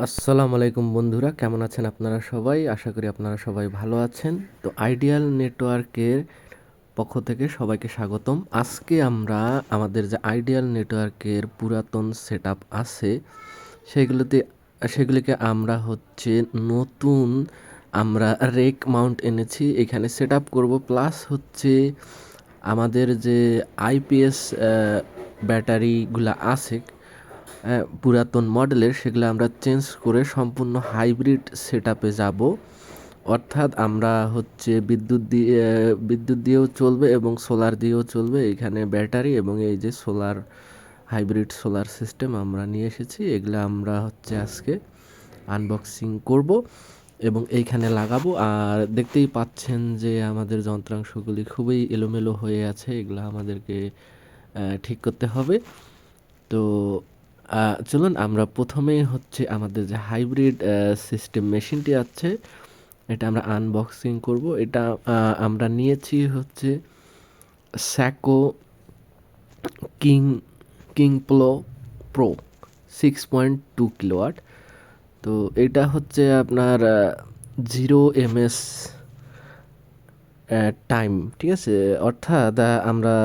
আসসালামু আলাইকুম বন্ধুরা, কেমন আছেন আপনারা সবাই? আশা করি আপনারা সবাই ভালো আছেন। তো আইডিয়াল নেটওয়ার্কের পক্ষ থেকে সবাইকে স্বাগতম। আজকে আমরা আমাদের যে আইডিয়াল নেটওয়ার্কের পুরাতন সেটআপ আছে সেগুলিকে আমরা নতুন আমরা রেক মাউন্ট এনেছি, এখানে সেটআপ করব। প্লাস আমাদের যে আইপিএস ব্যাটারিগুলা আছে পুরাতন মডেলের, সেগুলো আমরা চেঞ্জ করে সম্পূর্ণ হাইব্রিড সেটআপে যাব। অর্থাৎ আমরা বিদ্যুৎ দিয়েও চলবে এবং সোলার দিয়েও চলবে। এখানে ব্যাটারি এবং এই যে হাইব্রিড সোলার সিস্টেম আমরা নিয়ে এসেছি, এগুলো আমরা আজকে আনবক্সিং করব এবং এইখানে লাগাবো। আর দেখতেই পাচ্ছেন যে আমাদের যন্ত্রাংশগুলি খুবই এলোমেলো হয়ে আছে, এগুলো আমাদেরকে ঠিক করতে হবে। তো চলুন আমরা প্রথমেই আমাদের যে হাইব্রিড সিস্টেম মেশিনটি আছে এটা আমরা আনবক্সিং করব। এটা আমরা নিয়েছি স্যাকো কিং প্রো 6.2 কিলোওয়াট। তো এটা আপনার 0 ms টাইম, ঠিক আছে। অর্থাৎ আমরা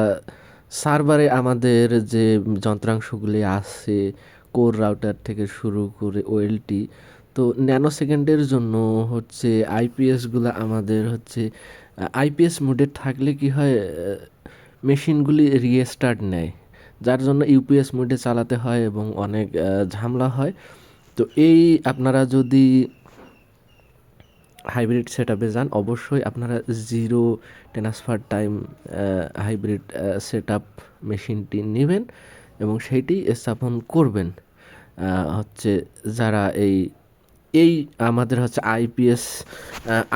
সার্ভারে আমাদের যে যন্ত্রাংশগুলি আছে, কোর রাউটার থেকে শুরু করে ওএলটি, তো ন্যানো সেকেন্ডের জন্য আইপিএসগুলো আমাদের আইপিএস মোডে থাকলে কি হয়, মেশিনগুলি রিস্টার্ট নেয়, যার জন্য ইউপিএস মোডে চালাতে হয় এবং অনেক ঝামেলা হয়। তো আপনারা যদি হাইব্রিড সেটআপে যান, অবশ্যই আপনারা 0 ট্রান্সফার টাইম হাইব্রিড সেটআপ মেশিনটি নেবেন এবং সেইটি স্থাপন করবেন। যারা এই আমাদের আইপিএস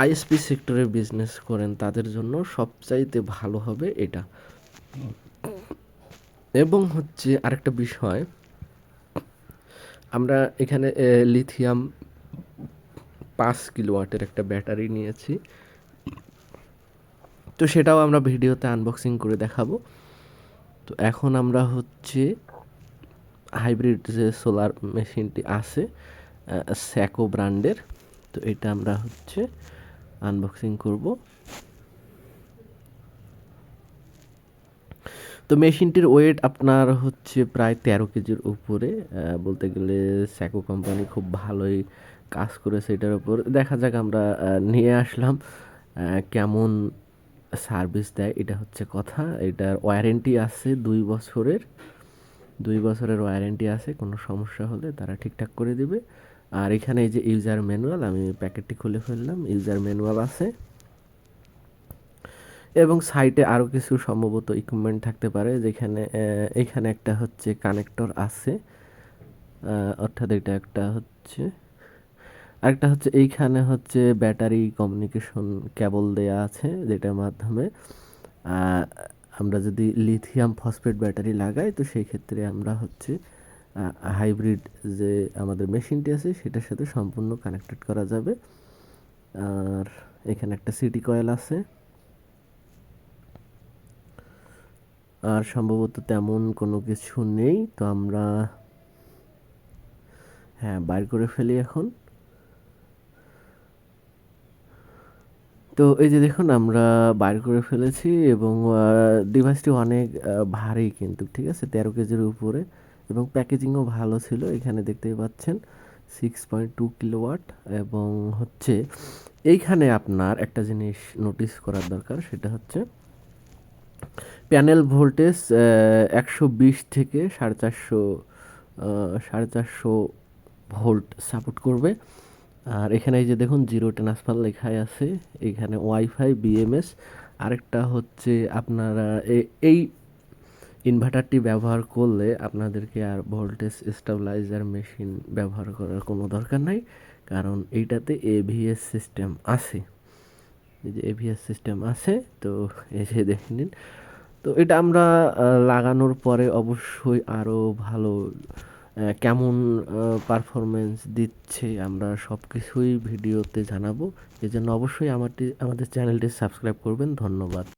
আইএসপি সেক্টরে বিজনেস করেন তাদের জন্য সবচাইতে ভালো হবে এটা। এবং আরেকটা বিষয়, আমরা এখানে লিথিয়াম 5 কিলোওয়াটের একটা ব্যাটারি নিয়েছি, তো সেটাও আমরা ভিডিওতে আনবক্সিং করে দেখাবো। তো এখন আমরা হাইব্রিড যে সোলার মেশিনটি আছে স্যাকো ব্র্যান্ডের, তো এটা আমরা আনবক্সিং করব। তো মেশিনটির ওয়েট আপনার প্রায় 13 কেজির উপরে। বলতে গেলে স্যাকো কোম্পানি খুব ভালোই কাজ করেছে এটার উপর। দেখা যাক, আমরা নিয়ে আসলাম, কেমন সার্ভিস দেয় এটা কথা। এটার ওয়ারেন্টি আছে 2 বছরের ওয়ারেন্টি আছে, কোনো সমস্যা হলে তারা ঠিকঠাক করে দিবে। আর এখানে এই যে ইউজার ম্যানুয়াল, আমি প্যাকেটটি খুলে ফেললাম, ইউজার ম্যানুয়াল আছে এবং সাইটে আরও কিছু সম্ভবত ইকুইপমেন্ট থাকতে পারে, যেখানে এখানে একটা কানেক্টর আছে, অর্থাৎ এটা একটা আরেকটা এইখানে ব্যাটারি কমিউনিকেশন কেবল দেয়া আছে, যেটার মাধ্যমে আমরা যদি লিথিয়াম ফসফেট ব্যাটারি লাগাই, তো সেই ক্ষেত্রে আমরা হাইব্রিড যে আমাদের মেশিনটি আছে সেটার সাথে সম্পূর্ণ কানেক্টেড করা যাবে। আর এখানে একটা সিটি কয়েল আছে, আর সম্ভবত তেমন কোনো কিছু নেই। তো আমরা বাইর করে ফেলি এখন। তো এই যে দেখুন, আমরা বাইর করে ফেলেছি এবং ডিভাইসটি অনেক ভারী কিন্তু, ঠিক আছে, 13 কেজির উপরে, এবং প্যাকেজিংও ভালো ছিল। এখানে দেখতেই পাচ্ছেন 6.2 কিলোওয়াট। এবং এইখানে আপনার একটা জিনিস নোটিস করার দরকার, সেটা প্যানেল ভোল্টেজ 120 থেকে 450 ভোল্ট সাপোর্ট করবে। আর এখানে এই যে দেখুন 0 ট্রান্সফার লেখাই আছে, এখানে ওয়াইফাই বিএমএস। আরেকটা আপনারা এই ইনভার্টারটি ব্যবহার করলে আপনাদেরকে আর ভোল্টেজ স্টেবিলাইজার মেশিন ব্যবহার করার কোনো দরকার নাই, কারণ এইটাতে এভিএস সিস্টেম আছে। এই যে এভিএস সিস্টেম আছে, তো এই যে দেখে নিন। তো এটা আমরা লাগানোর পরে অবশ্যই আরও ভালো কেমন পারফরমেন্স দিচ্ছে আমরা সব কিছুই ভিডিওতে জানাবো। এজন্য অবশ্যই আমাদের চ্যানেলটি সাবস্ক্রাইব করবেন। ধন্যবাদ।